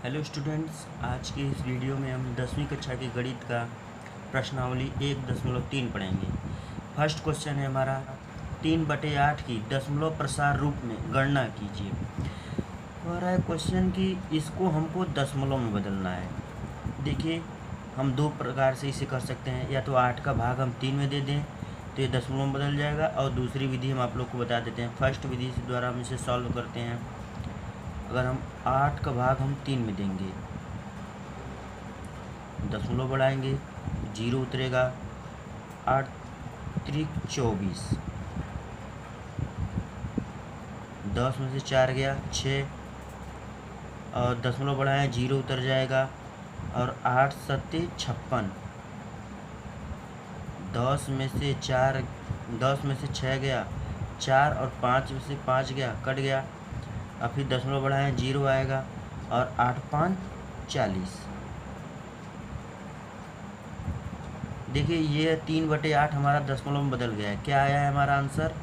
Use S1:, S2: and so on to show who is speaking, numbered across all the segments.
S1: Hello students, आज के इस वीडियो में हम 10वीं कक्षा की गणित का प्रश्नावली 1.3 पढ़ेंगे। फर्स्ट क्वेश्चन है हमारा 3/8 की दशमलव प्रसार रूप में गणना कीजिए। कह रहा है क्वेश्चन कि इसको हमको दशमलव में बदलना है। देखिए, हम दो प्रकार से इसे कर सकते हैं। या तो 8 का भाग हम 3 में दे दें तो ये दशमलव में बदल जाएगा, और दूसरी विधि हम आप लोग को बता देते हैं। फर्स्ट विधि से द्वारा हम इसे सॉल्व करते हैं। अगर हम 8 का भाग हम 3 में देंगे, दशमलव बढ़ाएंगे, 0 उतरेगा, 8 त्रिक 24, 10 में से 4 गया 6, और दशमलव बढ़ाएं 0 उतर जाएगा, और 8 सत्ते 56, 10 में से 6 गया 4, और 5 में से 5 गया कट गया। अब फिर दशमलव बढ़ाएं 0 आएगा, और 8 5 40। देखिए, ये 3/8 हमारा दशमलव में बदल गया है। क्या आया है हमारा आंसर?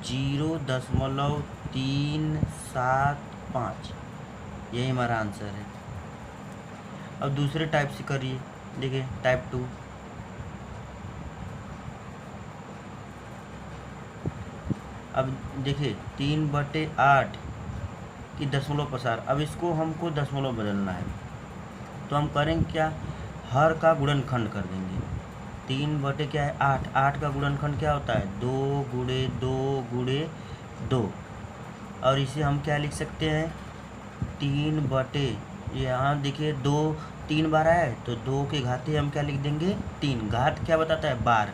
S1: 0.375। यही हमारा आंसर है। अब दूसरे टाइप से करिए। देखिए, टाइप 2। अब देखिए 3/8 की दशमलव प्रसार। अब इसको हमको दशमलव बदलना है, तो हम करेंगे क्या? हर का गुणनखंड कर देंगे। 3 क्या है 8, 8 का गुणनखंड क्या होता है? 2 गुणे 2 गुणे 2। और इसे हम क्या लिख सकते हैं? 3 यहाँ देखिए 2 3 बार आया है, तो 2 के घाते हम क्या लिख देंगे? 3। घात क्या बताता है? बार।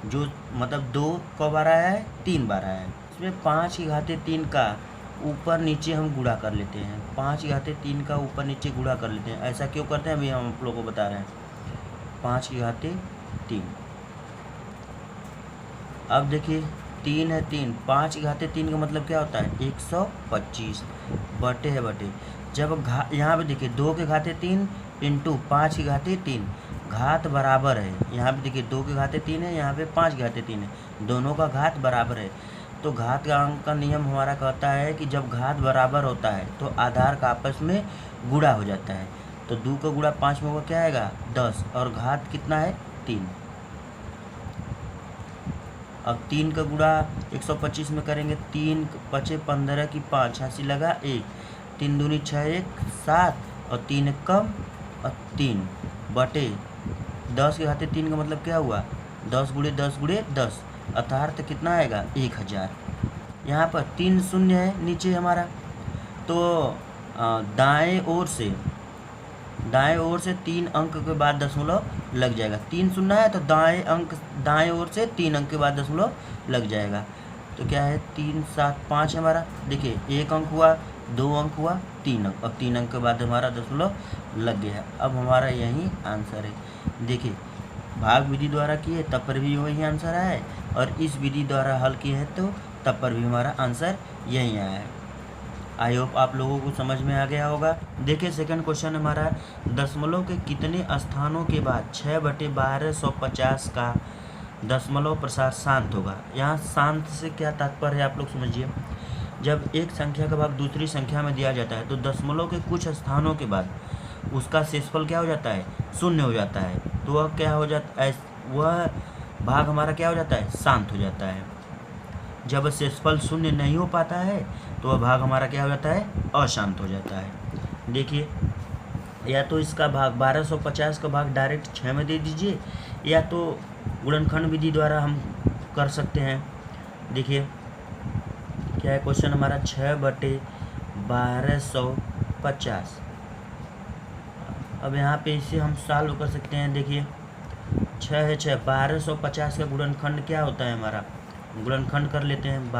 S1: जो मतलब 2 कब बार आया है? 3 बार आया है। इसमें 5 के घाते 3 का ऊपर नीचे हम गुणा कर लेते हैं। 5 के घाते 3 का ऊपर नीचे गुणा कर लेते हैं। ऐसा क्यों करते हैं अभी हम आप लोगों को बता रहे हैं। 5 के घाते 3। अब देखिए 3 है 3, 5 के घाते 3 का मतलब क्या होता है? 125 बटे है बटे। जब यहाँ पे देखिए 2 के घाते 3 इंटू 5 के घाते 3, घात बराबर है। यहाँ पे देखिए 2 के घाते 3 है, यहाँ पे 5 के घाते 3 है, दोनों का घात बराबर है। तो घात का अंक का नियम हमारा कहता है कि जब घात बराबर होता है तो आधार का आपस में गुणा हो जाता है। तो 2 का गुणा 5 में होगा, क्या आएगा? 10, और घात कितना है? 3। अब 3 का गुणा 125 में करेंगे। 3 5 15 की 5, हासी लगा 1, 3 दूनी 6 1 7, और 3 कम और 3 बटे 10 के घाते 3 का मतलब क्या हुआ? 10 गुणे 10 गुणे 10, अर्थात कितना आएगा? 1000। यहाँ पर 3 शून्य है नीचे हमारा, तो दाएं ओर से 3 अंक के बाद दशमलव लग जाएगा। 3 शून्य है तो दाएं ओर से 3 अंक के बाद दशमलव लग जाएगा। तो क्या है? 3 7 5 हमारा। देखिए 1 अंक हुआ, 2 अंक हुआ, 3 अंक, और 3 अंक के बाद हमारा दशमलव लग गया। अब हमारा यही आंसर है। देखिए, भाग विधि द्वारा किए तब पर भी वही आंसर आया है, और इस विधि द्वारा हल किए हैं तो तब पर भी हमारा आंसर यही आया है। आई होप आप लोगों को समझ में आ गया होगा। देखिए सेकंड क्वेश्चन हमारा, दशमलव के कितने स्थानों के बाद 6/1250 का दशमलव प्रसार शांत होगा? यहाँ शांत से क्या तात्पर्य है आप लोग समझिए। जब एक संख्या का भाग दूसरी संख्या में दिया जाता है तो दशमलव के कुछ स्थानों के बाद उसका शेषफल क्या हो जाता है? शून्य हो जाता है। तो वह क्या हो जाता है? वह भाग हमारा क्या हो जाता है? शांत हो जाता है। जब शेषफल शून्य नहीं हो पाता है तो वह भाग हमारा क्या हो जाता है? अशांत हो जाता है। देखिए, या तो इसका भाग 1250 का भाग डायरेक्ट 6 में दे दीजिए, या तो गुणनखंड विधि द्वारा हम कर सकते हैं। देखिए क्या है क्वेश्चन हमारा? 6/1250। अब यहाँ पे इसे हम सॉल्व कर सकते हैं। देखिए 6 है 6, 1250 का गुणनखंड क्या होता है हमारा? गुणनखंड कर लेते हैं।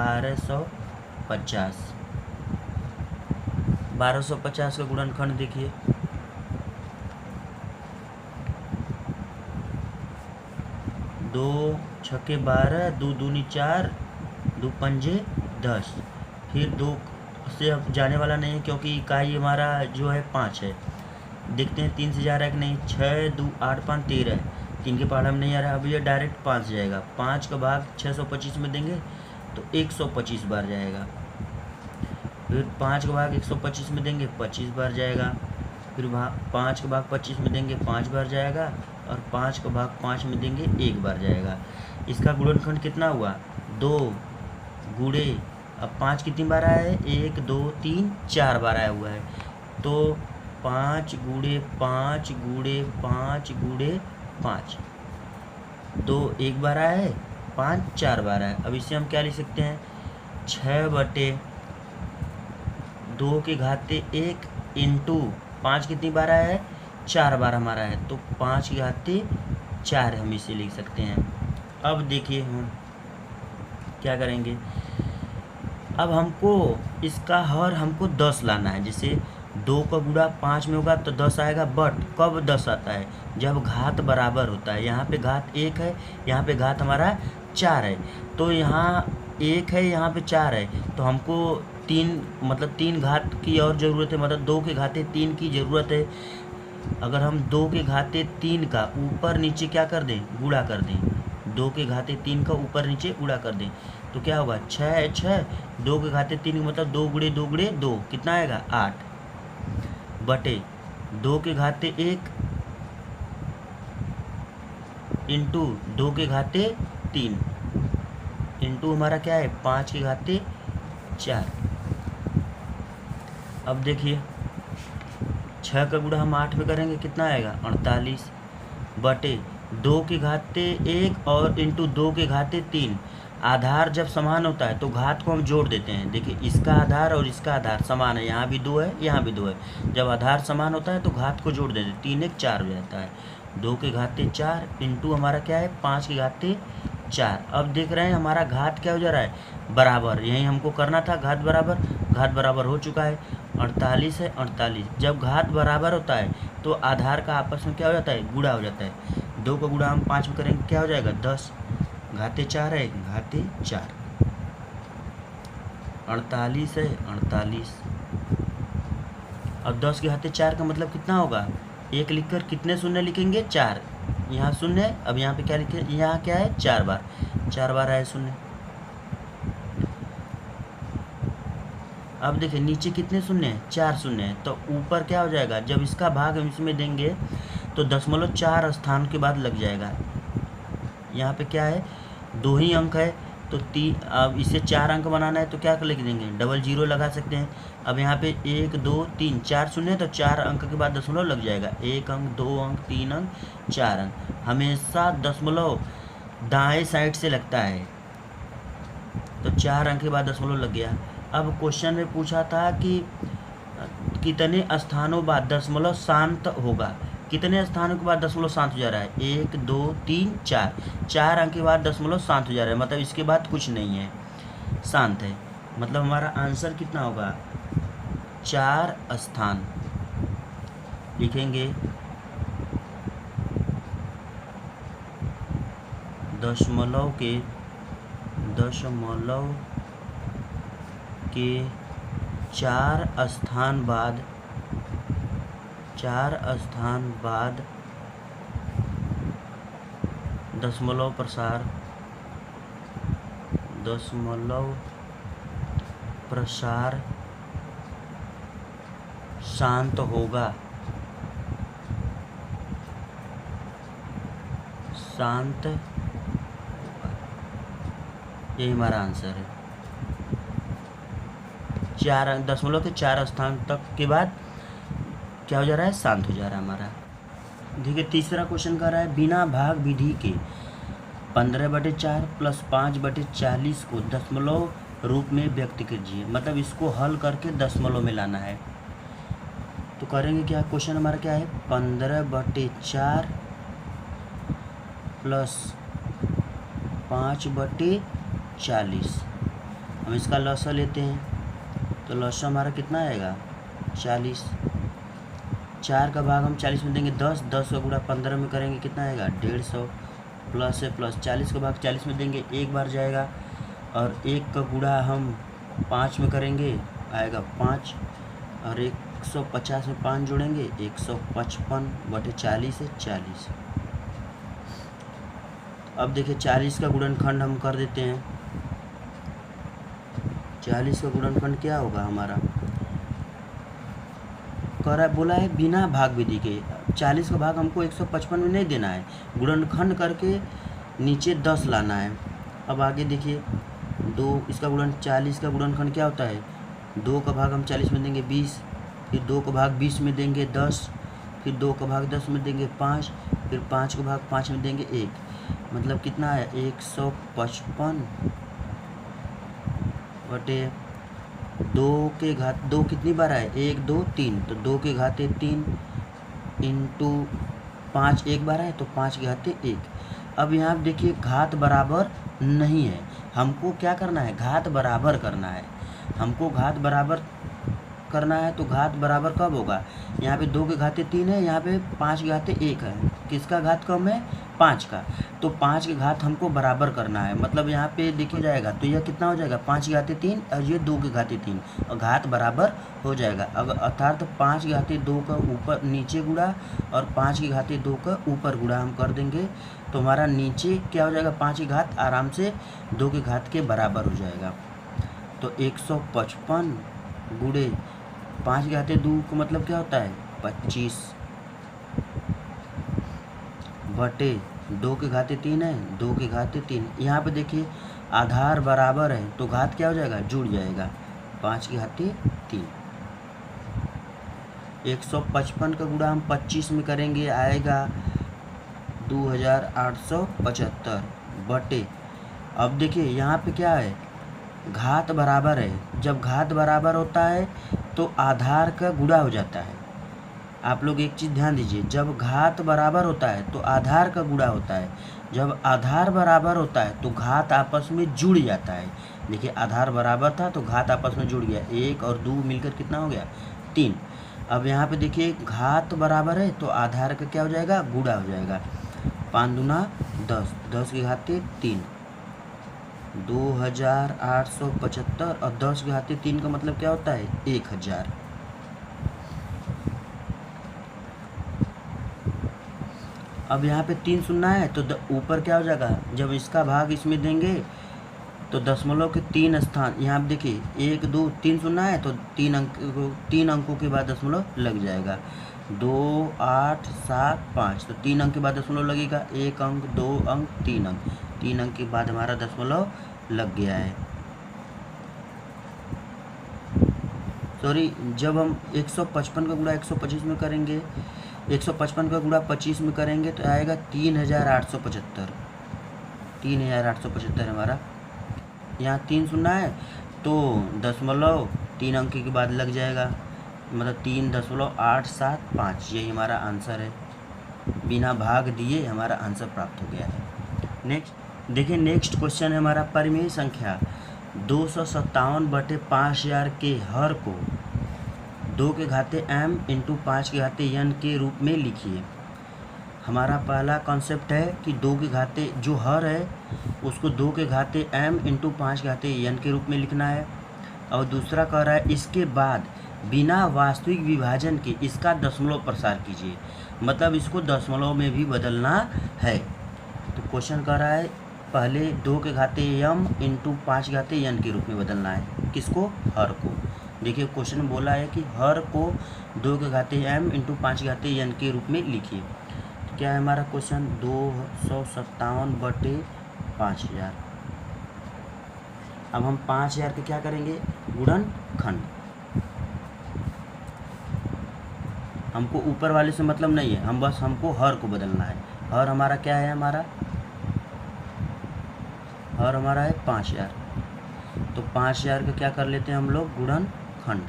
S1: 1250 का गुणनखंड देखिए, 2 छक्के 12, 2 दूनी 4, 2 पंजे 10। फिर 2 से अब जाने वाला नहीं है क्योंकि इकाई हमारा जो है 5 है। देखते हैं 3 से जा रहा है कि नहीं। 6 2 8 5 13, 3 के पहाड़ में नहीं आ रहा है। अब ये डायरेक्ट 5 जाएगा। 5 का भाग 625 में देंगे तो 125 बार जाएगा। फिर 5 का भाग 125 में देंगे 25 बार जाएगा। फिर वहाँ 5 का भाग 25 में देंगे 5 बार जाएगा, और 5 का भाग 5 में देंगे 1 बार जाएगा। इसका गुणनखंड कितना हुआ 2 गुणे, अब 5 कितनी बार आया है 1 2 3 4 बार आया हुआ है, तो 5 गुणे 5 गुणे 5 गुणे 5, 2 1 बार आया है, 5 4 बार आया है। अब इसे हम क्या लिख सकते हैं 6/2 के घाते 1 इंटू 5 कितनी बार आया है 4 बार हमारा है, तो 5 के घाते 4 हम इसे लिख सकते हैं। अब देखिए हम क्या करेंगे, अब हमको इसका हर हमको 10 लाना है। जैसे 2 का गुणा 5 में होगा तो 10 आएगा, बट कब 10 आता है जब घात बराबर होता है। यहाँ पे घात 1 है, यहाँ पे घात हमारा 4 है, तो यहाँ 1 है यहाँ पे 4 है, तो हमको 3 मतलब 3 घात की और ज़रूरत है, मतलब 2 के घाते 3 की ज़रूरत है। अगर हम 2 के घाते 3 का ऊपर नीचे क्या कर दें गुणा कर दें, 2 के घाते 3 का ऊपर नीचे गुणा कर दें, तो क्या होगा 6 है 6, 2 के घाते 3 मतलब 2 गुणे 2 गुणे 2 कितना आएगा 8, बटे 2 के घाते 1 इंटू 2 के घाते 3 इंटू हमारा क्या है 5 के घाते 4। अब देखिए 6 का गुणा हम 8 में करेंगे कितना आएगा 48, बटे 2 के घाते 1 और इंटू 2 के घाते 3। आधार जब समान होता है तो घात को हम जोड़ देते हैं। देखिए इसका आधार और इसका आधार समान है, यहाँ भी 2 है यहाँ भी 2 है, जब आधार समान होता है तो घात को जोड़ देते हैं, 3 1 4 हो जाता है। 2 के घाते 4 इंटू हमारा क्या है 5 के घाते 4। अब देख रहे हैं हमारा घात क्या हो जा रहा है बराबर, यही हमको करना था घात बराबर हो चुका है 48 है 48। जब घात बराबर होता है तो आधार का आपस में क्या हो जाता है गुणा हो जाता है। 2 का गुणा हम 5 में करेंगे क्या हो जाएगा 10, घाते 4 है घाते 4, 48 है 48। अब 10 के घाते 4 का मतलब कितना होगा, 1 लिखकर कितने शून्य लिखेंगे 4, यहाँ शून्य है, अब यहाँ पे क्या लिखे यहाँ क्या है 4 बार आए शून्य। अब देखिए नीचे कितने शून्य हैं 4 शून्य है, तो ऊपर क्या हो जाएगा जब इसका भाग हम इसमें देंगे तो 0.4 स्थान के बाद लग जाएगा। यहाँ पे क्या है 2 ही अंक है, तो अब इसे 4 अंक बनाना है तो क्या लिख देंगे 00 लगा सकते हैं। अब यहाँ पे 1 2 3 4 शून्य है, तो 4 अंक के बाद दशमलव लग जाएगा, 1 अंक 2 अंक 3 अंक 4 अंक। हमेशा दशमलव दाएं साइड से लगता है, तो 4 अंक के बाद दशमलव लग गया। अब क्वेश्चन में पूछा था कि कितने स्थानों बाद दशमलव शांत होगा, कितने स्थानों के बाद दशमलव शांत हो जा रहा है 1 2 3 4, 4 अंक के बाद दशमलव शांत हो जा रहा है, मतलब इसके बाद कुछ नहीं है शांत है, मतलब हमारा आंसर कितना होगा 4 स्थान लिखेंगे। दशमलव के 4 स्थान बाद दशमलव प्रसार शांत होगा, यही हमारा आंसर है। 4 अंक दशमलव के 4 स्थान तक के बाद क्या हो जा रहा है शांत हो जा रहा है हमारा। देखिए तीसरा क्वेश्चन कर रहा है बिना भाग विधि के 15/4 प्लस 5/40 को दशमलव रूप में व्यक्त कीजिए, मतलब इसको हल करके दशमलव में लाना है। तो करेंगे क्या, क्वेश्चन हमारा क्या है 15/4 प्लस 5/40। हम इसका लसा लेते हैं, तो लसा हमारा कितना आएगा 40। 4 का भाग हम 40 में देंगे 10, 10 का गुणा 15 में करेंगे कितना आएगा 150, प्लस है प्लस 40 का भाग 40 में देंगे 1 बार जाएगा, और 1 का गुणा हम 5 में करेंगे आएगा 5, और 150 में 5 जोड़ेंगे 155/40 है 40। अब देखिए 40 का गुणनखंड हम कर देते हैं। 40 का गुणनखंड क्या होगा हमारा, कह रहा है, बोला है बिना भाग विधि के 40 का भाग हमको 155 में नहीं देना है, गुणनखंड करके नीचे 10 लाना है। अब आगे देखिए, 2 इसका गुणन 40 का गुणनखंड क्या होता है, 2 का भाग हम 40 में देंगे 20, फिर 2 का भाग 20 में देंगे 10, फिर 2 का भाग 10 में देंगे 5, फिर 5 का भाग 5 में देंगे 1, मतलब कितना है 155 बटे 2 के घात 2 कितनी बार है 1 2 3, तो 2 के घाते 3 इंटू 5 एक बार है तो 5 के घाते 1। अब यहाँ पे देखिए घात बराबर नहीं है, हमको क्या करना है, घात बराबर करना है। हमको घात बराबर करना है तो घात बराबर कब होगा, यहाँ पे 2 के घाते 3 है, यहाँ पे 5 के घाते 1 है, किसका घात कम है 5 का, तो 5 के घात हमको बराबर करना है। मतलब यहाँ पे देखिए जाएगा तो यह कितना हो जाएगा 5 के घाते 3 और ये 2 के घाते 3 और घात बराबर हो जाएगा। अगर अर्थात 5 के घाते 2 का ऊपर नीचे गुणा और 5 के घाते 2 का ऊपर गुणा हम कर देंगे तो हमारा नीचे क्या हो जाएगा 5 की घात आराम से 2 के घात के बराबर हो जाएगा। तो 155 गुणे 5 के घाते 2 का मतलब क्या होता है 25 बटे 2 के घाते 3 है, 2 के घाते 3। यहाँ पे देखिए आधार बराबर है तो घात क्या हो जाएगा जुड़ जाएगा, 5 के घाते 3। 155 का गुणा हम 25 में करेंगे आएगा 2875 बटे, अब देखिए यहाँ पे क्या है घात बराबर है, जब घात बराबर होता है तो आधार का गुणा हो जाता है। आप लोग एक चीज़ ध्यान दीजिए, जब घात बराबर होता है तो आधार का गुणा होता है, जब आधार बराबर होता है तो घात आपस में जुड़ जाता है। देखिए आधार बराबर था तो घात आपस में जुड़ गया, 1 और 2 मिलकर कितना हो गया 3। अब यहाँ पे देखिए घात बराबर है तो आधार का क्या हो जाएगा गुणा हो जाएगा, 5 दूना 10, 10 के घाते 3 2875 और 10 के घाते 3 का मतलब क्या होता है 1000। अब यहाँ पे 3 सुनना है तो ऊपर क्या हो जाएगा, जब इसका भाग इसमें देंगे तो दशमलव के 3 स्थान, यहाँ पे देखिए 1 2 3 सुनना है तो 3 अंकों के बाद दशमलव लग जाएगा, 2 8 7 5, तो 3 अंक के बाद दशमलव लगेगा, 1 अंक 2 अंक 3 अंक, 3 अंक के बाद हमारा दशमलव लग गया है। सॉरी, जब हम 155 का गुणा 125 में करेंगे, 155 का गुणा 25 में करेंगे तो आएगा 3875, 3875 हमारा। यहाँ 3 सुनना है तो दशमलव 3 अंक के बाद लग जाएगा, मतलब 3.875, यही हमारा आंसर है। बिना भाग दिए हमारा आंसर प्राप्त हो गया है। नेक्स्ट देखिए, नेक्स्ट क्वेश्चन है हमारा परिमेय संख्या 257 बटे 5000 के हर को 2 के घाते m इंटू 5 के घाते n के रूप में लिखिए। हमारा पहला कॉन्सेप्ट है कि 2 के घाते जो हर है उसको 2 के घाते m इंटू 5 के घाते n के रूप में लिखना है, और दूसरा कह रहा है इसके बाद बिना वास्तविक विभाजन के इसका दशमलव प्रसार कीजिए, मतलब इसको दशमलव में भी बदलना है। तो क्वेश्चन कह रहा है पहले 2 के घाते m इंटू 5 के घाते n के रूप में बदलना है, किसको हर को। देखिए क्वेश्चन बोला है कि हर को 2 के घाते m इंटू 5 के घाते n के रूप में लिखिए। तो क्या है हमारा क्वेश्चन 257 बटे 5000। अब हम 5000 के क्या करेंगे गुणनखंड, हमको ऊपर वाले से मतलब नहीं है, हम बस हमको हर को बदलना है। हर हमारा क्या है, हर हमारा है 5000, तो 5000 का क्या कर लेते हैं हम लोग गुणनखंड।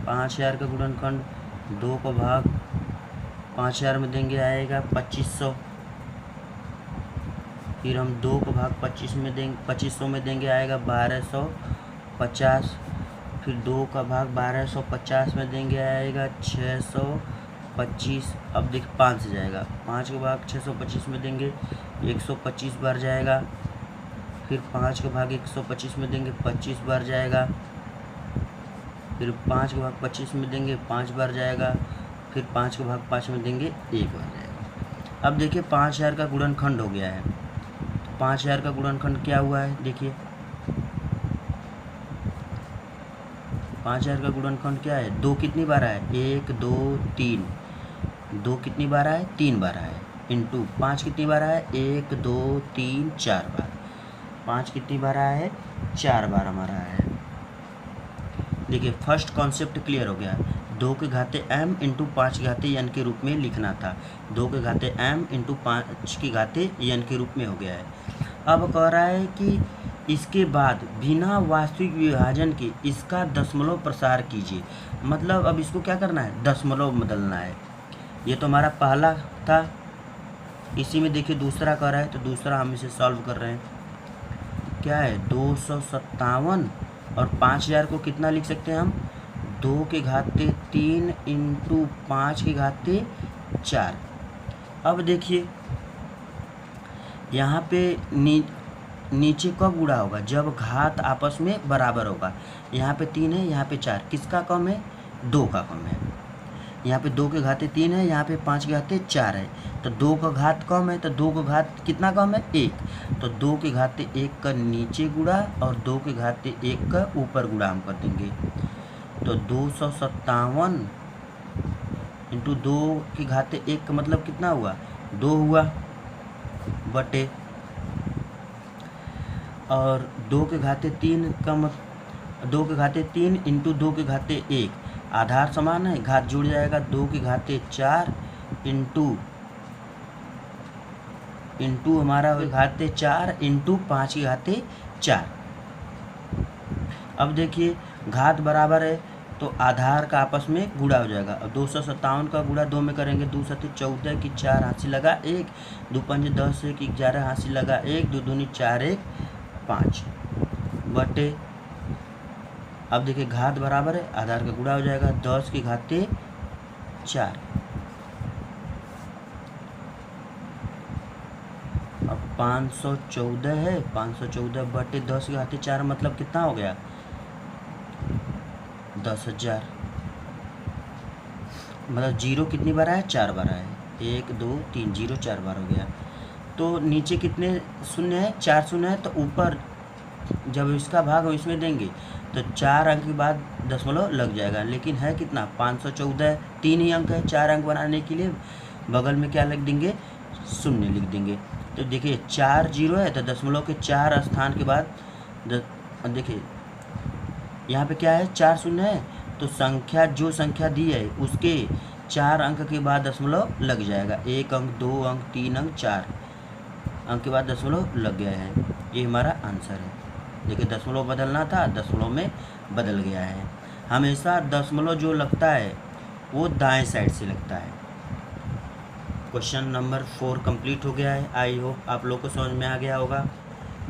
S1: 5000 का गुणनखंड 2 का भाग 5000 में देंगे आएगा 2500, फिर हम 2 का भाग 2500 में देंगे आएगा 1250, फिर 2 का भाग 1250 में देंगे आएगा 625। अब देख 5 से जाएगा, 5 का भाग 625 में देंगे 125 बार जाएगा, फिर 5 का भाग 125 में देंगे 25 बार जाएगा, फिर 5 का भाग 25 में देंगे 5 बार जाएगा, फिर 5 का भाग 5 में देंगे 1 बार जाएगा। अब देखिए 5000 का गुणनखंड हो गया है, तो 5000 का गुणनखंड क्या हुआ है देखिए 5000 का गुणनखंड क्या है, 2 कितनी बार आया है, 1 2 3, 2 कितनी बार आया है, 3 बार आया है, इंटू 5 कितनी बार आया है, 1 2 3 4 बार, 5 कितनी बार आया है, 4 बार हमारा आया है। देखिए फर्स्ट कॉन्सेप्ट क्लियर हो गया। 2 के घाते m इंटू 5 के घाते n के रूप में लिखना था, 2 के घाते m इंटू 5 के घाते n के रूप में हो गया है। अब कह रहा है कि इसके बाद बिना वास्तविक विभाजन के इसका दशमलव प्रसार कीजिए। मतलब अब इसको क्या करना है, दशमलव बदलना है। ये तो हमारा पहला था, इसी में देखिए दूसरा कह रहा है, तो दूसरा हम इसे सॉल्व कर रहे हैं। क्या है, 257 और 5000 को कितना लिख सकते हैं हम, 2 के घाते 3 इंटू 5 के घाते 4। अब देखिए यहाँ पे नीचे कब गुणा होगा, जब घात आपस में बराबर होगा। यहाँ पे 3 है, यहाँ पे 4, किसका कम है, 2 का कम है। यहाँ पे 2 के घाते 3 है, यहाँ पे 5 के घाते 4 है, तो 2 का घात कम है, तो 2 का घात कितना कम है, 1, तो 2 के घाते 1 का नीचे गुणा और 2 के घाते 1 का ऊपर गुणा हम कर देंगे। तो 257 इंटू 2 के घाते 1 का मतलब कितना हुआ, 2 हुआ, बटे और 2 के घाते 3 का 2 के घाते 3 इंटू 2 के घाते 1, आधार समान है, घात जुड़ जाएगा, 2 के घाते 4 इंटू हमारा घाते 4 इंटू 5 के घाते 4। अब देखिए घात बराबर है तो आधार का आपस में गुणा हो जाएगा। अब 257 का गुणा 2 में करेंगे, 2 सत्ते 14 की 4 हाथी लगा 1, 2 पंजे 10 1 11 हाथी लगा 1, 2 दूनी 4 1 5 बटे। अब देखिए घात बराबर है, आधार का गुणा हो जाएगा, 10 के घाते 4। अब 514 है, 514 बटे 10 के घाते 4 मतलब कितना हो गया, 10,000। मतलब 0 कितनी बार आया, 4 बार आया, 1 2 3 0 4 बार हो गया। तो नीचे कितने शून्य है, 4 शून्य है, तो ऊपर जब इसका भाग हम इसमें देंगे तो 4 अंक के बाद दशमलव लग जाएगा। लेकिन है कितना, 514, 3 ही अंक है, 4 अंक बनाने के लिए बगल में क्या लिख देंगे, शून्य लिख देंगे। तो देखिए 4 0 है, तो दशमलव के 4 स्थान के बाद देखिए यहाँ पे क्या है, 4 शून्य है, तो संख्या जो संख्या दी है उसके 4 अंक के बाद दशमलव लग जाएगा। 1 अंक 2 अंक 3 अंक 4 अंक के बाद दशमलव लग गया है। ये हमारा आंसर है। देखिए दशमलव बदलना था, दशमलव में बदल गया है। हमेशा दशमलव जो लगता है वो दाएं साइड से लगता है। क्वेश्चन नंबर 4 कंप्लीट हो गया है। आई होप आप लोग को समझ में आ गया होगा।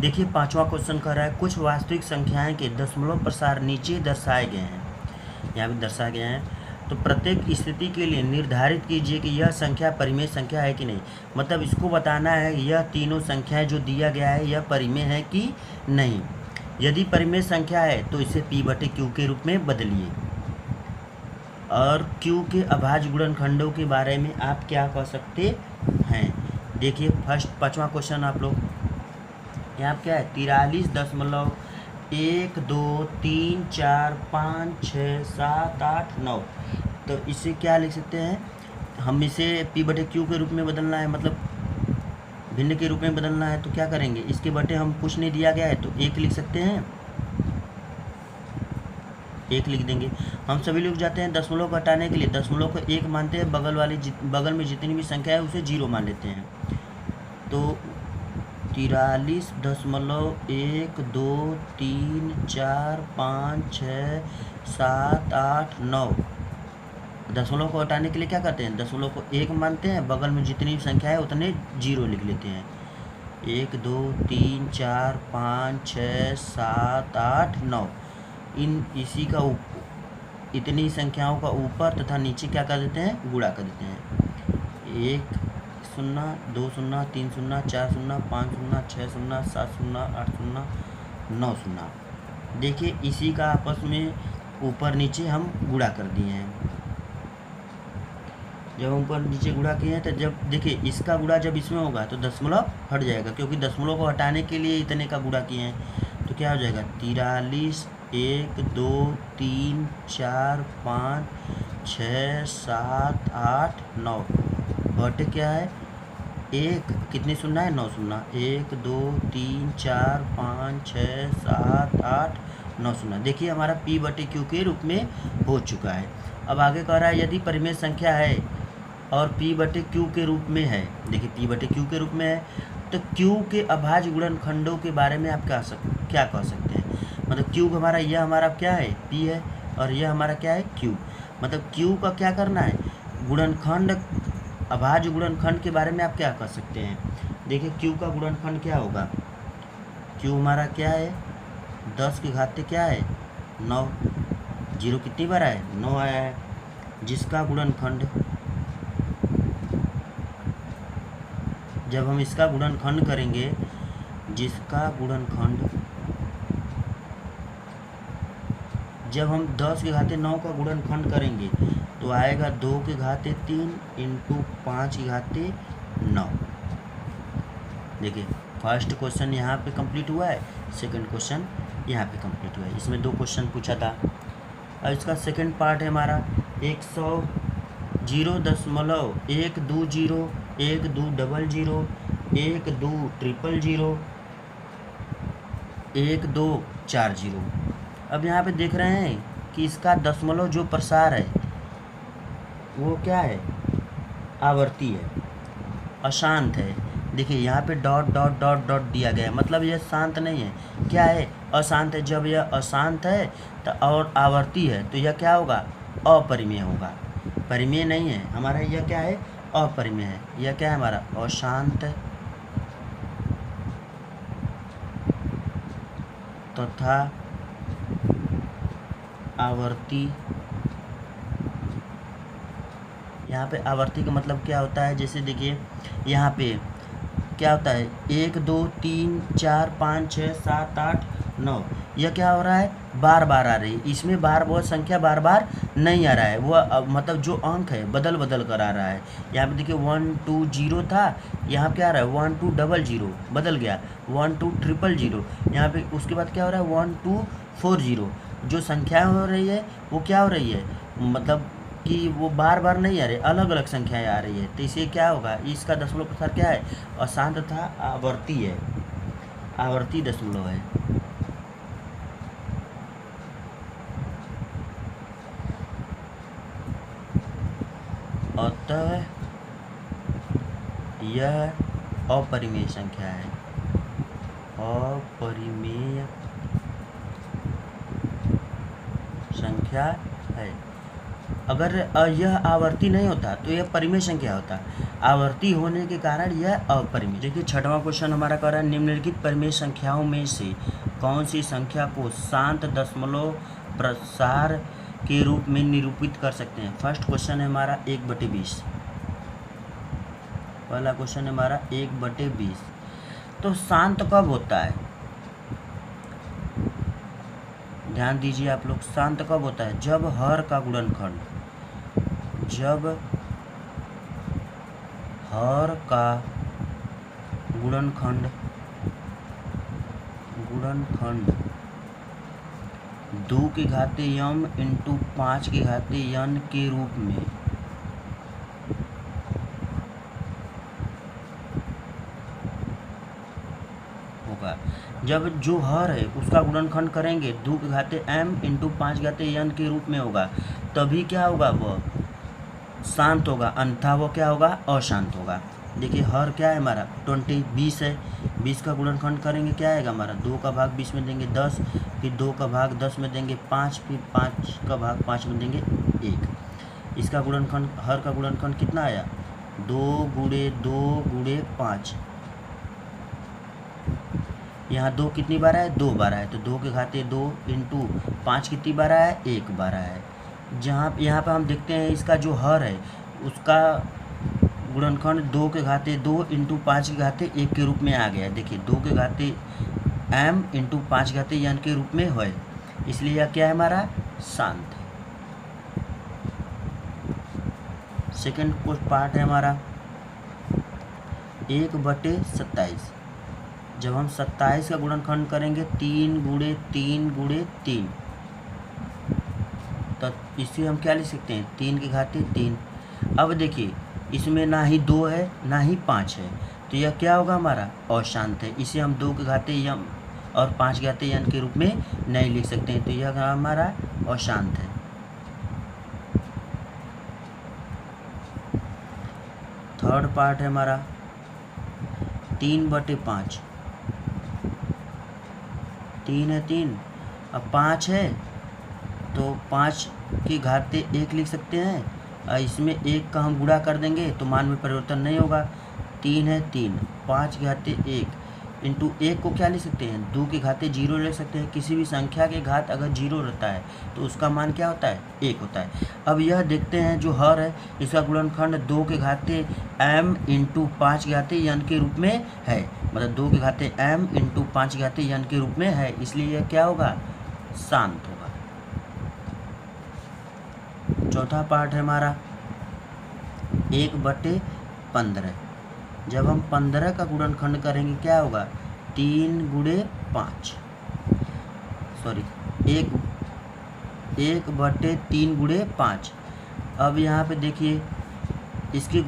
S1: देखिए 5वां क्वेश्चन कर रहा है, कुछ वास्तविक संख्याएं के दशमलव प्रसार नीचे दर्शाए गए हैं, यहाँ भी दर्शाए गए हैं। तो प्रत्येक स्थिति के लिए निर्धारित कीजिए कि यह संख्या परिमेय संख्या है कि नहीं। मतलब इसको बताना है यह तीनों संख्याएं जो दिया गया है यह परिमेय है कि नहीं। यदि परिमेय संख्या है तो इसे P/Q के रूप में बदलिए। और Q के अभाज्य गुणनखंडों के बारे में आप क्या कह सकते हैं। देखिए फर्स्ट 5वां क्वेश्चन आप लोग यहाँ क्या है, 43.1 2 3 4 5 6 7 8 9। तो इसे क्या लिख सकते हैं हम, इसे P/Q के रूप में बदलना है, मतलब भिन्न के रूप में बदलना है। तो क्या करेंगे, इसके बटे हम कुछ नहीं दिया गया है तो 1 लिख सकते हैं, 1 लिख देंगे। हम सभी लोग जाते हैं दशमलव को हटाने के लिए, दशमलव को 1 मानते हैं, बगल में जितनी भी संख्या है उसे 0 मान लेते हैं। तो 43.1 2 3 4 5 6 7 8 9। दशमलव को हटाने के लिए क्या करते हैं, दशमलव को 1 मानते हैं, बगल में जितनी भी संख्या है उतने 0 लिख लेते हैं। 1 2 3 4 5 6 7 8 9। इसी का इतनी संख्याओं का ऊपर तथा नीचे क्या कर देते हैं, गुणा कर देते हैं। 1 0 2 0 3 0 4 0 5 0 6 0 7 0 8 0 9 0। देखिए इसी का आपस में ऊपर नीचे हम गुणा कर दिए हैं। जब ऊपर नीचे गुणा किए हैं तो जब देखिए इसका गुणा जब इसमें होगा तो दशमलव हट जाएगा, क्योंकि दशमलव को हटाने के लिए इतने का गुणा किए हैं। तो क्या हो जाएगा, 43 1 2 3 4 5 6 7 8 9 बटे क्या है एक, कितनी सुनना है 9 सुनना, 1 2 3 4 5 6 7 8 9 सुनना। देखिए हमारा P बटे Q के रूप में हो चुका है। अब आगे कह रहा है यदि परिमेय संख्या है और P बटे Q के रूप में है, देखिए P बटे Q के रूप में है, तो Q के अभाज्य गुणनखंडों के बारे में आप क्या कह सकते हैं। मतलब Q हमारा, यह हमारा क्या है P है, और यह हमारा क्या है Q। मतलब Q का क्या करना है, गुणनखंड, अभाज्य गुणनखंड के बारे में आप क्या कह सकते हैं। देखिए Q का गुणनखंड क्या होगा, Q हमारा क्या है 10 की घात क्या है 9, 0 कितनी बार आया 9 आया है, जिसका गुणनखंड, जब हम इसका गुणनखंड करेंगे, जिसका गुणनखंड, जब हम 10 की घाते 9 का गुणनखंड करेंगे तो आएगा 2 की घाते 3 इंटू 5 की घाते 9। देखिए फर्स्ट क्वेश्चन यहाँ पे कंप्लीट हुआ है, सेकंड क्वेश्चन यहाँ पे कंप्लीट हुआ है। इसमें 2 क्वेश्चन पूछा था। और इसका सेकंड पार्ट है हमारा 100 0.120 1 2 0 1 2 00 1 2 000 1 2 40। अब यहाँ पे देख रहे हैं कि इसका दशमलव जो प्रसार है वो क्या है, आवर्ती है, अशांत है। देखिए यहाँ पे डॉट डॉट डॉट डॉट दिया गया है, मतलब यह शांत नहीं है, क्या है अशांत है। जब यह अशांत है तो और आवर्ती है तो यह क्या होगा, अपरिमेय होगा, परिमेय नहीं है हमारा, यह क्या है अपरिमेय है। यह क्या है हमारा अशांत तथा आवर्ती। यहाँ पे आवर्ती का मतलब क्या होता है, जैसे देखिए यहाँ पे क्या होता है 1 2 3 4 5 6 7 8 9, यह क्या हो रहा है बार बार आ रही है। इसमें बार बहुत संख्या बार बार नहीं आ रहा है, वह मतलब जो अंक है बदल बदल कर आ रहा है। यहाँ पे देखिए 1 2 0 था, यहाँ क्या आ रहा है 1 2 00 बदल गया 1 2 000। यहाँ पे उसके बाद क्या हो रहा है 1 2 40। जो संख्याएं हो रही है वो क्या हो रही है, मतलब कि वो बार बार नहीं आ रही, अलग अलग संख्याएं आ रही है। तो इसे क्या होगा, इसका दशमलव प्रसार क्या है, अशांत तथा आवर्ती है, आवर्ती दशमलव है। अतः यह अपरिमेय संख्या है, अपरिमेय संख्या है। अगर यह आवर्ती नहीं होता तो यह परिमेय संख्या होता, आवर्ती होने के कारण यह अपरिमेय। देखिए छठवां क्वेश्चन हमारा कह रहा है निम्नलिखित परिमेय संख्याओं में से कौन सी संख्या को शांत दशमलव प्रसार के रूप में निरूपित कर सकते हैं। फर्स्ट क्वेश्चन है हमारा 1/20, पहला क्वेश्चन है हमारा 1/20। तो शांत कब होता है, ध्यान दीजिए आप लोग, शांत कब होता है, जब हर का गुणनखंड, जब हर का गुणनखंड 2 की घाते m इंटू 5 की घाते n के रूप में होगा। जब जो हर है उसका गुणनखंड करेंगे 2 की घाते m इंटू 5 की घाते n के रूप में होगा, तभी क्या होगा, वह शांत होगा, अन्यथा वो क्या होगा, अशांत होगा। देखिए हर क्या है हमारा 20 है, 20 का गुणनखंड करेंगे क्या आएगा हमारा, 2 का भाग 20 में देंगे 10, फिर 2 का भाग 10 में देंगे 5, फिर 5 का भाग 5 में देंगे 1। इसका गुणनखंड, हर का गुणनखंड कितना आया, 2 गुणे 2 गुणे 5। यहाँ 2 कितनी बार आया, 2 बार आया, तो 2 के घाते 2 इंटू 5 कितनी बार आया, 1 बार आया है। जहाँ यहाँ पर हम देखते हैं इसका जो हर है उसका गुणनखंड 2 के घाते 2 इंटू 5 के घाते 1 के रूप में आ गया है। देखिए 2 के घाते m इंटू 5 के घाते n के रूप में है, इसलिए यह क्या है हमारा, शांत है। सेकेंड पार्ट है हमारा 1/27। जब हम 27 का गुणनखंड करेंगे 3 गुणे 3 गुणे 3, इसे हम क्या लिख सकते हैं, 3 की घाते 3। अब देखिए इसमें ना ही 2 है ना ही 5 है, तो यह क्या होगा, हमारा अशांत है। इसे हम 2 के घाते यम और 5 के घाते यन के रूप में नहीं लिख सकते हैं, तो यह हमारा अशांत है। थर्ड पार्ट है हमारा 3/5। 3 है 3, अब 5 है तो 5 की घाते 1 लिख सकते हैं, और इसमें 1 का हम गुणा कर देंगे तो मान में परिवर्तन नहीं होगा। 3 है 3, 5 की घाते 1 इंटू 1 को क्या लिख सकते हैं, 2 की घाते 0 ले सकते हैं। किसी भी संख्या के घात अगर 0 रहता है तो उसका मान क्या होता है, 1 होता है। अब यह देखते हैं जो हर है इसका गुणनखंड 2 के घाते m इंटू 5 के घाते n के रूप में है, मतलब 2 के घाते m इंटू 5 के घाते n के रूप में है, इसलिए यह क्या होगा, शांत होगा। चौथा पार्ट है हमारा 1/15। जब हम 15 का गुणनखंड करेंगे क्या होगा, 3 गुणे 5, सॉरी 1/3 गुणे 5। अब यहाँ पे देखिए इसके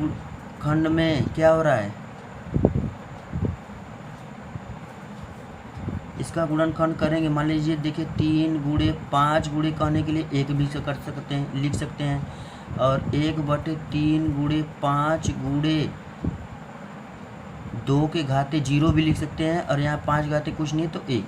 S1: खंड में क्या हो रहा है, इसका गुणनखंड करेंगे, मान लीजिए देखिए 3 गुणे 5 गुणे कहने के लिए 1 भी कर सकते हैं, लिख सकते हैं, और 1/3 गुणे 5 गुणे 2 के घाते 0 भी लिख सकते हैं, और यहाँ 5 घाते कुछ नहीं तो 1।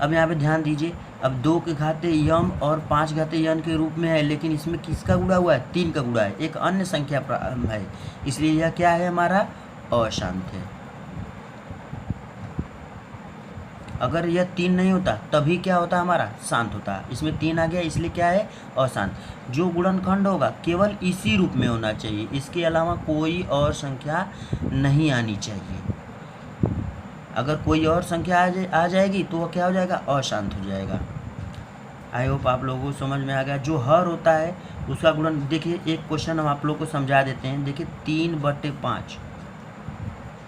S1: अब यहाँ पे ध्यान दीजिए, अब 2 के घाते यम और 5 घाते यन के रूप में है, लेकिन इसमें किसका गुणा हुआ है, 3 का गुणा है, एक अन्य संख्या है, इसलिए यह क्या है, हमारा अशांत है। अगर यह 3 नहीं होता तभी क्या होता, हमारा शांत होता। इसमें 3 आ गया इसलिए क्या है, अशांत। जो गुणनखंड होगा केवल इसी रूप में होना चाहिए, इसके अलावा कोई और संख्या नहीं आनी चाहिए। अगर कोई और संख्या आ जाएगी तो वह क्या हो जाएगा, अशांत हो जाएगा। आई होप आप लोगों को समझ में आ गया। जो हर होता है उसका गुणन, देखिए एक क्वेश्चन हम आप लोगों को समझा देते हैं। देखिए 3/5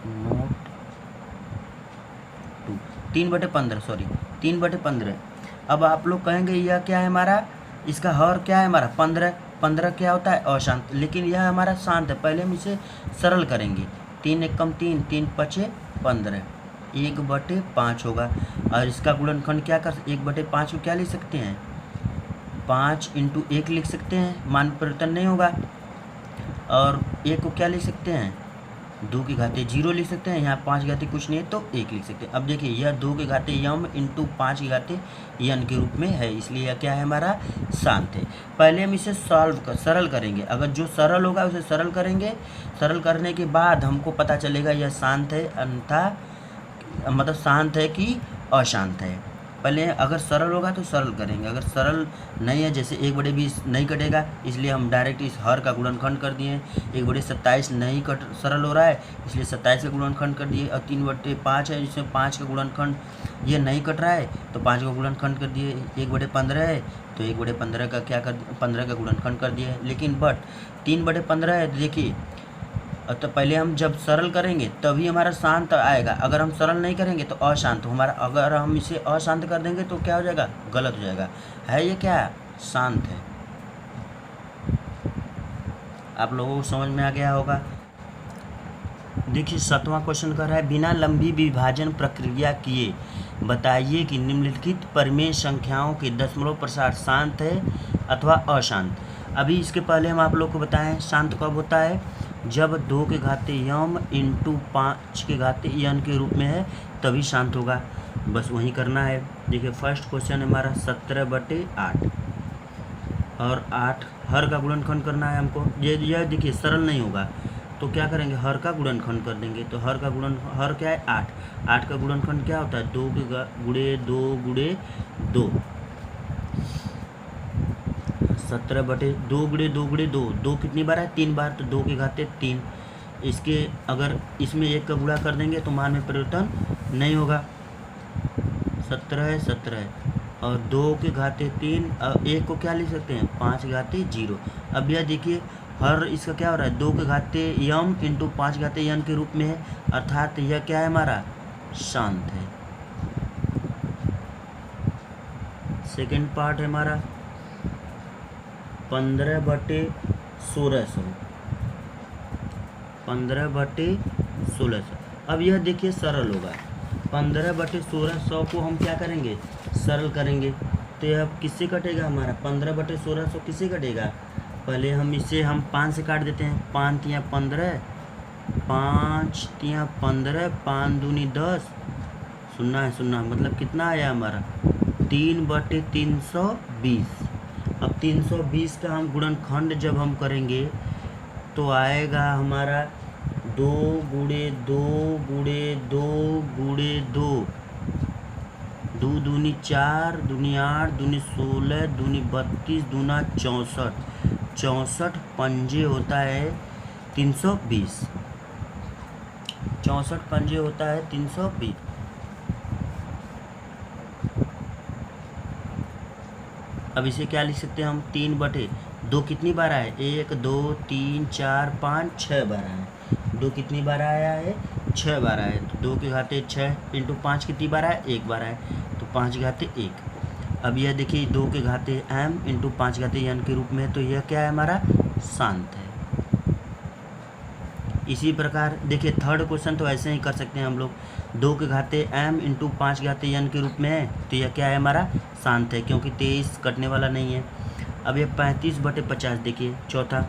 S1: नोट 3/15, सॉरी 3/15। अब आप लोग कहेंगे यह क्या है, हमारा इसका हर क्या है, हमारा 15। 15 क्या होता है, अशांत, लेकिन यह हमारा शांत है। पहले हम इसे सरल करेंगे, 3 एकम 3, 3 पचे 15, 1/5 होगा। और इसका गुणनखंड क्या कर, 1/5 को क्या लिख सकते हैं, 5 इंटू 1 लिख सकते हैं, मान परिवर्तन नहीं होगा। और 1 को क्या लिख सकते हैं, 2 की घाते 0 लिख सकते हैं, यहाँ 5 की घाते कुछ नहीं है तो 1 लिख सकते हैं। अब देखिए यह 2 के घाते यम इंटू 5 की घाते यन के रूप में है, इसलिए यह क्या है, हमारा शांत है। पहले हम इसे सरल करेंगे, अगर जो सरल होगा उसे सरल करेंगे। सरल करने के बाद हमको पता चलेगा यह शांत है, अन्यथा मतलब शांत है कि अशांत है। पहले अगर सरल होगा तो सरल करेंगे, अगर सरल नहीं है, जैसे 1/20 नहीं कटेगा, इसलिए हम डायरेक्ट इस हर का गुणनखंड कर दिए। 1/27 नहीं सरल हो रहा है, इसलिए 27 का गुणनखंड कर दिए। और 3/5 है, जिसमें 5 का गुणनखंड ये नहीं कट रहा है तो 5 का गुणनखंड कर दिए। 1/15 है तो 1/15 का क्या कर, 15 का गुणनखंड कर दिए। लेकिन बट 3/15 है, देखिए तो पहले हम जब सरल करेंगे तभी हमारा शांत आएगा, अगर हम सरल नहीं करेंगे तो अशांत हमारा। अगर हम इसे अशांत कर देंगे तो क्या हो जाएगा, गलत हो जाएगा। है ये क्या, शांत है। आप लोगों को समझ में आ गया होगा। देखिए 7वां क्वेश्चन कर रहा है, बिना लंबी विभाजन प्रक्रिया किए बताइए कि निम्नलिखित परिमेय संख्याओं के दशमलव प्रसार शांत है अथवा अशांत। अभी इसके पहले हम आप लोग को बताएं शांत कब होता है, जब 2 के घाते यम इंटू 5 के घाते यन के रूप में है तभी शांत होगा। बस वही करना है। देखिए फर्स्ट क्वेश्चन हमारा 17/8 और 8 हर का गुणनखंड करना है हमको। यह देखिए सरल नहीं होगा तो क्या करेंगे, हर का गुणनखंड कर देंगे। तो हर क्या है, 8। 8 का गुणनखंड क्या होता है, 2 गुणे 2 गुणे 2, 17/2 गुणे 2 गुणे 2, 2 कितनी बार है, 3 बार, तो 2 के घाते 3। इसके अगर इसमें 1 का गुणा कर देंगे तो मान में परिवर्तन नहीं होगा। 17 है 17 है, और 2 के घाते 3, 1 को क्या लिख सकते हैं, 5 के घाते 0। अब यह देखिए हर इसका क्या हो रहा है, 2 के घाते यम इंटू 5 के घाते यन के रूप में है, अर्थात यह क्या है, हमारा शांत है। सेकेंड पार्ट है हमारा 15/1600, 15/1600। अब यह देखिए सरल होगा। 15/1600 को हम क्या करेंगे, सरल करेंगे तो यह किससे कटेगा हमारा, 15/1600 किससे कटेगा। पहले हम इसे 5 से काट देते हैं। 5 तियाँ 15, 5 तियाँ 15, 5 दूनी 10, सुनना है सुनना, मतलब कितना आया हमारा 3/320। अब 320 का हम गुणनखंड जब हम करेंगे तो आएगा हमारा 2 गुणे 2 गुणे 2 गुणे 2, 2 दूनी 4, दूनी 8, दूनी 16, दूनी 32, दूना 64, 64 पंजे होता है 320, 64 पंजे होता है 320। अब इसे क्या लिख सकते हैं हम, 3/2 कितनी बार आया है, 1 2 3 4 5 6 बार आया है। 2 कितनी बार आया है, 6 बार आया है। तो 2 के घाते 6 इंटू 5 कितनी बार आया, 1 बार आया, तो 5 के घाते 1। अब यह देखिए 2 के घाते m इंटू 5 के घाते n के रूप में है, तो यह क्या है हमारा शांत है। इसी प्रकार देखिए थर्ड क्वेश्चन तो ऐसे ही कर सकते हैं हम लोग। 2 के घाते m इंटू 5 के घाते n के रूप में है, तो यह क्या है हमारा शांत है, क्योंकि 23 कटने वाला नहीं है। अब ये 35/50 देखिए चौथा,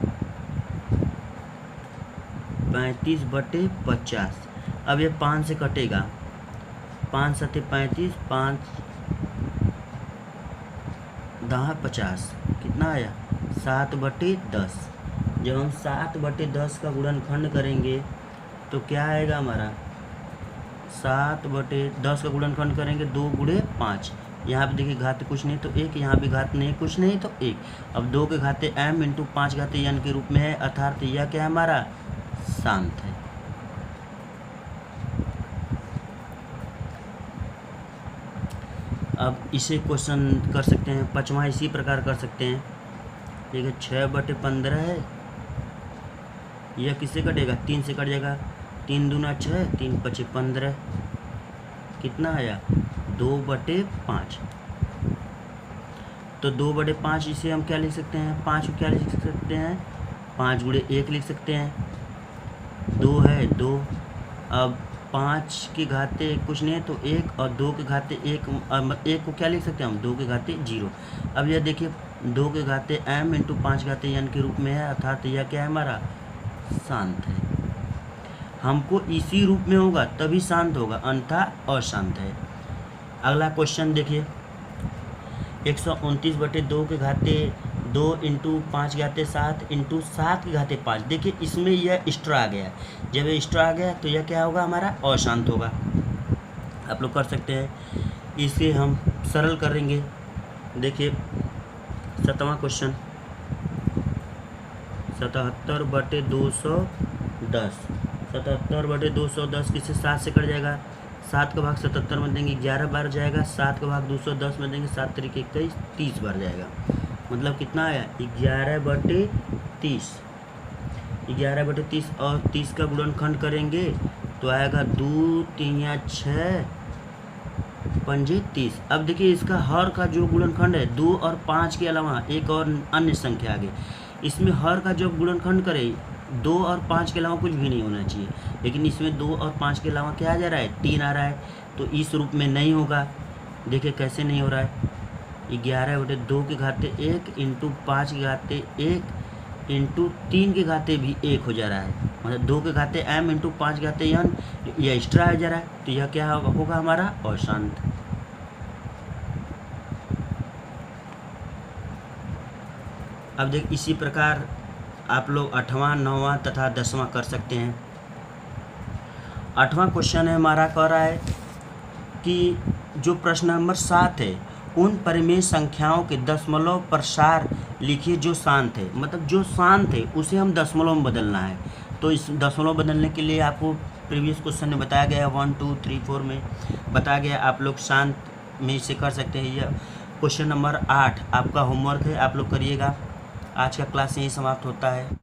S1: 35/50। अब ये 5 से कटेगा, 5 7 35, 5 10 50, कितना आया 7/10। जब हम 7/10 का गुणनखंड करेंगे तो क्या आएगा हमारा, 7/10 का गुणनखंड करेंगे 2 गुणे 5। यहाँ पे देखिए घात कुछ नहीं तो 1, यहाँ भी घात नहीं कुछ नहीं तो 1। अब 2 के घाते m इंटू 5 घाते n के रूप में है, अर्थात यह क्या है हमारा शांत है। अब इसे क्वेश्चन कर सकते हैं, 5वां इसी प्रकार कर सकते हैं। देखिए 6/15 है, यह किससे कटेगा, 3 से कट जाएगा, 3 दूना 6, 3 5 15, कितना आया 2/5। तो 2/5 इसे हम क्या लिख सकते हैं, 5 को क्या लिख सकते हैं, 5 गुणे 1 लिख सकते हैं, 2 है 2। अब 5 के घाते कुछ नहीं है तो 1, और 2 के घाते 1, 1 को क्या लिख सकते हैं हम, 2 के घाते 0। अब यह देखिए 2 के घाते m इंटू 5 घाते n के रूप में है, अर्थात यह क्या है हमारा शांत है। हमको इसी रूप में होगा तभी शांत होगा, अन्यथा अशांत है। अगला क्वेश्चन देखिए, 129/2 के घाते 2 इंटू 5 घाते 7 इंटू 7 के घाते 5। देखिए इसमें यह एक्स्ट्रा आ गया, जब ये एक्स्ट्रा आ गया तो यह क्या होगा हमारा अशांत होगा। आप लोग कर सकते हैं, इसे हम सरल करेंगे। देखिए 7वां क्वेश्चन, 77/210, 77/210 किससे 7 से कट जाएगा, 7 का भाग 77 में देंगे 11 बार जाएगा, 7 का भाग 210 में देंगे 7 3 21, 30 बार जाएगा। मतलब कितना आया 11/30, 11/30। और 30 का गुणनखंड करेंगे तो आएगा 2 3 6 पंजे 30। अब देखिए इसका हर का जो गुणनखंड है 2 और 5 के अलावा एक और अन्य संख्या आ गई, इसमें हर का जब गुणनखंड करें 2 और 5 के अलावा कुछ भी नहीं होना चाहिए, लेकिन इसमें 2 और 5 के अलावा क्या आ जा रहा है 3 आ रहा है, तो इस रूप में नहीं होगा। देखिए कैसे नहीं हो रहा है, 11/2 के घाते 1 इंटू 5 के घाते 1 इंटू 3 के घाते भी 1 हो जा रहा है, मतलब 2 के घाते m इंटू 5 के घाते n, यह एक्स्ट्रा आ जा रहा है, तो यह क्या होगा हमारा अशांत। अब देख इसी प्रकार आप लोग 8वां 9वां तथा 10वां कर सकते हैं। 8वां क्वेश्चन है हमारा, कह रहा है कि जो प्रश्न नंबर 7 है उन परिमेय संख्याओं के दशमलव प्रसार लिखिए जो शांत है। मतलब जो शांत है उसे हम दशमलव में बदलना है। तो इस दशमलव बदलने के लिए आपको प्रीवियस क्वेश्चन में बताया गया 1 2 3 4 में बताया गया, आप लोग शांत में इसे कर सकते हैं। यह क्वेश्चन नंबर 8 आपका होमवर्क है, आप लोग करिएगा। आज का क्लास यही समाप्त होता है।